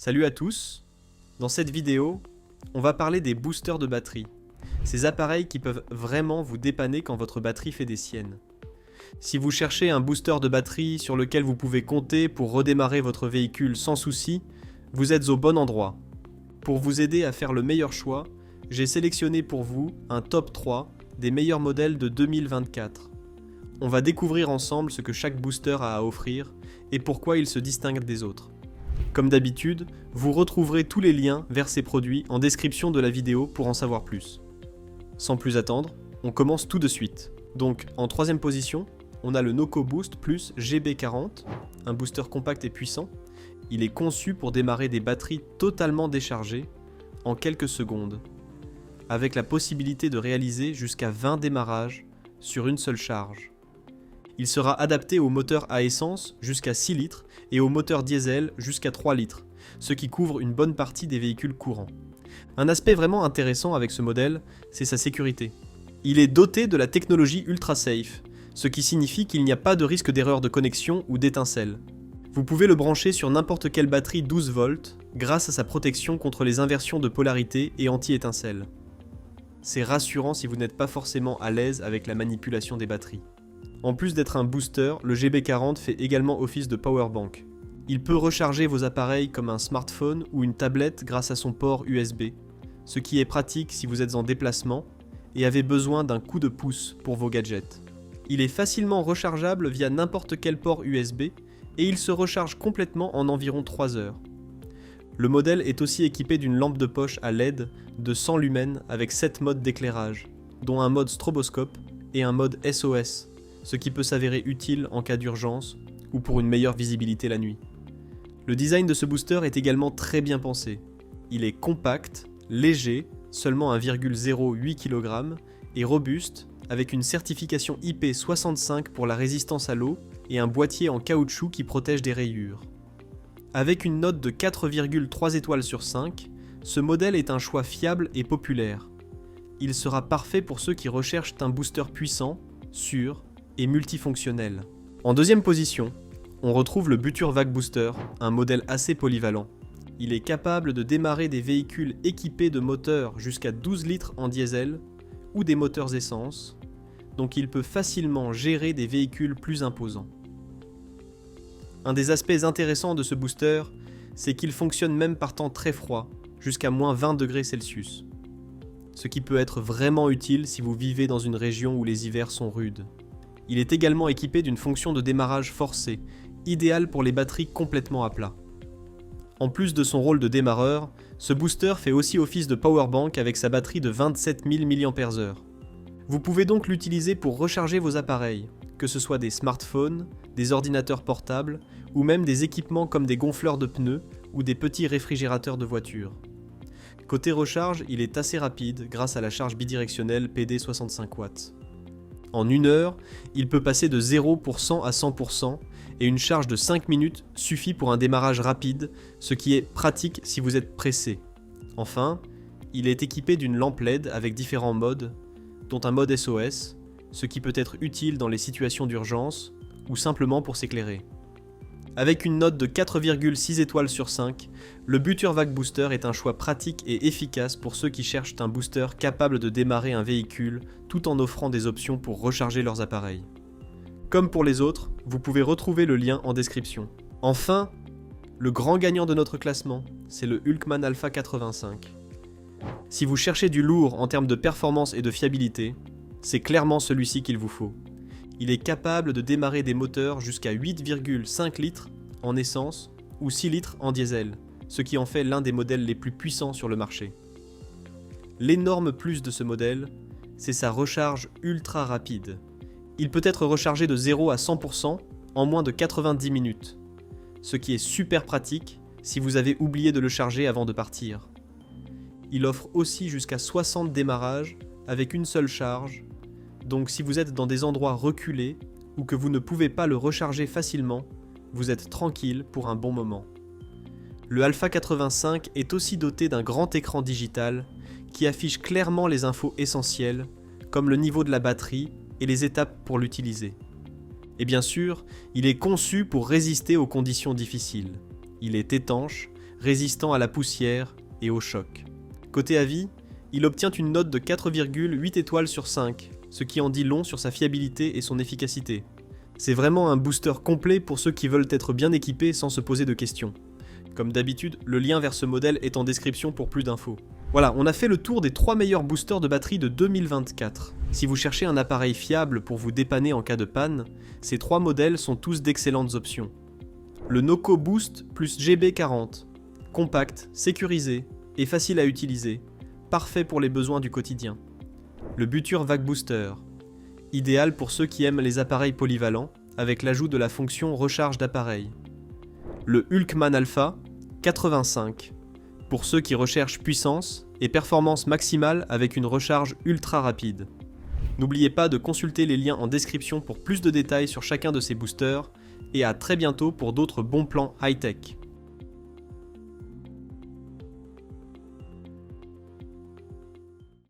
Salut à tous. Dans cette vidéo, on va parler des boosters de batterie. Ces appareils qui peuvent vraiment vous dépanner quand votre batterie fait des siennes. Si vous cherchez un booster de batterie sur lequel vous pouvez compter pour redémarrer votre véhicule sans souci, vous êtes au bon endroit. Pour vous aider à faire le meilleur choix, j'ai sélectionné pour vous un top 3 des meilleurs modèles de 2024. On va découvrir ensemble ce que chaque booster a à offrir et pourquoi il se distingue des autres. Comme d'habitude, vous retrouverez tous les liens vers ces produits en description de la vidéo pour en savoir plus. Sans plus attendre, on commence tout de suite. Donc en troisième position, on a le Noco Boost Plus GB40, un booster compact et puissant. Il est conçu pour démarrer des batteries totalement déchargées en quelques secondes, avec la possibilité de réaliser jusqu'à 20 démarrages sur une seule charge. Il sera adapté aux moteurs à essence jusqu'à 6 litres et aux moteurs diesel jusqu'à 3 litres, ce qui couvre une bonne partie des véhicules courants. Un aspect vraiment intéressant avec ce modèle, c'est sa sécurité. Il est doté de la technologie UltraSafe, ce qui signifie qu'il n'y a pas de risque d'erreur de connexion ou d'étincelle. Vous pouvez le brancher sur n'importe quelle batterie 12 volts grâce à sa protection contre les inversions de polarité et anti-étincelle. C'est rassurant si vous n'êtes pas forcément à l'aise avec la manipulation des batteries. En plus d'être un booster, le GB40 fait également office de powerbank. Il peut recharger vos appareils comme un smartphone ou une tablette grâce à son port USB, ce qui est pratique si vous êtes en déplacement et avez besoin d'un coup de pouce pour vos gadgets. Il est facilement rechargeable via n'importe quel port USB et il se recharge complètement en environ 3 heures. Le modèle est aussi équipé d'une lampe de poche à LED de 100 lumens avec 7 modes d'éclairage, dont un mode stroboscope et un mode SOS, ce qui peut s'avérer utile en cas d'urgence ou pour une meilleure visibilité la nuit. Le design de ce booster est également très bien pensé. Il est compact, léger, seulement 1,08 kg, et robuste, avec une certification IP65 pour la résistance à l'eau et un boîtier en caoutchouc qui protège des rayures. Avec une note de 4,3 étoiles sur 5, ce modèle est un choix fiable et populaire. Il sera parfait pour ceux qui recherchent un booster puissant, sûr et multifonctionnel. En deuxième position, on retrouve le Butur Vac Booster, un modèle assez polyvalent. Il est capable de démarrer des véhicules équipés de moteurs jusqu'à 12 litres en diesel ou des moteurs essence, donc il peut facilement gérer des véhicules plus imposants. Un des aspects intéressants de ce booster, c'est qu'il fonctionne même par temps très froid, jusqu'à moins 20 degrés Celsius. Ce qui peut être vraiment utile si vous vivez dans une région où les hivers sont rudes. Il est également équipé d'une fonction de démarrage forcé, idéale pour les batteries complètement à plat. En plus de son rôle de démarreur, ce booster fait aussi office de powerbank avec sa batterie de 27 000 mAh. Vous pouvez donc l'utiliser pour recharger vos appareils, que ce soit des smartphones, des ordinateurs portables ou même des équipements comme des gonfleurs de pneus ou des petits réfrigérateurs de voiture. Côté recharge, il est assez rapide grâce à la charge bidirectionnelle PD 65 watts. En 1 heure, il peut passer de 0% à 100% et une charge de 5 minutes suffit pour un démarrage rapide, ce qui est pratique si vous êtes pressé. Enfin, il est équipé d'une lampe LED avec différents modes, dont un mode SOS, ce qui peut être utile dans les situations d'urgence ou simplement pour s'éclairer. Avec une note de 4,6 étoiles sur 5, le Butur Vac Booster est un choix pratique et efficace pour ceux qui cherchent un booster capable de démarrer un véhicule tout en offrant des options pour recharger leurs appareils. Comme pour les autres, vous pouvez retrouver le lien en description. Enfin, le grand gagnant de notre classement, c'est le Hulkman Alpha 85. Si vous cherchez du lourd en termes de performance et de fiabilité, c'est clairement celui-ci qu'il vous faut. Il est capable de démarrer des moteurs jusqu'à 8,5 litres en essence ou 6 litres en diesel, ce qui en fait l'un des modèles les plus puissants sur le marché. L'énorme plus de ce modèle, c'est sa recharge ultra rapide. Il peut être rechargé de 0 à 100% en moins de 90 minutes, ce qui est super pratique si vous avez oublié de le charger avant de partir. Il offre aussi jusqu'à 60 démarrages avec une seule charge. Donc si vous êtes dans des endroits reculés ou que vous ne pouvez pas le recharger facilement, vous êtes tranquille pour un bon moment. Le Alpha 85 est aussi doté d'un grand écran digital qui affiche clairement les infos essentielles, comme le niveau de la batterie et les étapes pour l'utiliser. Et bien sûr, il est conçu pour résister aux conditions difficiles. Il est étanche, résistant à la poussière et au choc. Côté avis, il obtient une note de 4,8 étoiles sur 5, ce qui en dit long sur sa fiabilité et son efficacité. C'est vraiment un booster complet pour ceux qui veulent être bien équipés sans se poser de questions. Comme d'habitude, le lien vers ce modèle est en description pour plus d'infos. Voilà, on a fait le tour des 3 meilleurs boosters de batterie de 2024. Si vous cherchez un appareil fiable pour vous dépanner en cas de panne, ces 3 modèles sont tous d'excellentes options. Le Noco Boost plus GB40, compact, sécurisé et facile à utiliser, parfait pour les besoins du quotidien. Le Buture Vac Booster, idéal pour ceux qui aiment les appareils polyvalents, avec l'ajout de la fonction recharge d'appareil. Le Hulkman Alpha, 85, pour ceux qui recherchent puissance et performance maximale avec une recharge ultra rapide. N'oubliez pas de consulter les liens en description pour plus de détails sur chacun de ces boosters, et à très bientôt pour d'autres bons plans high-tech.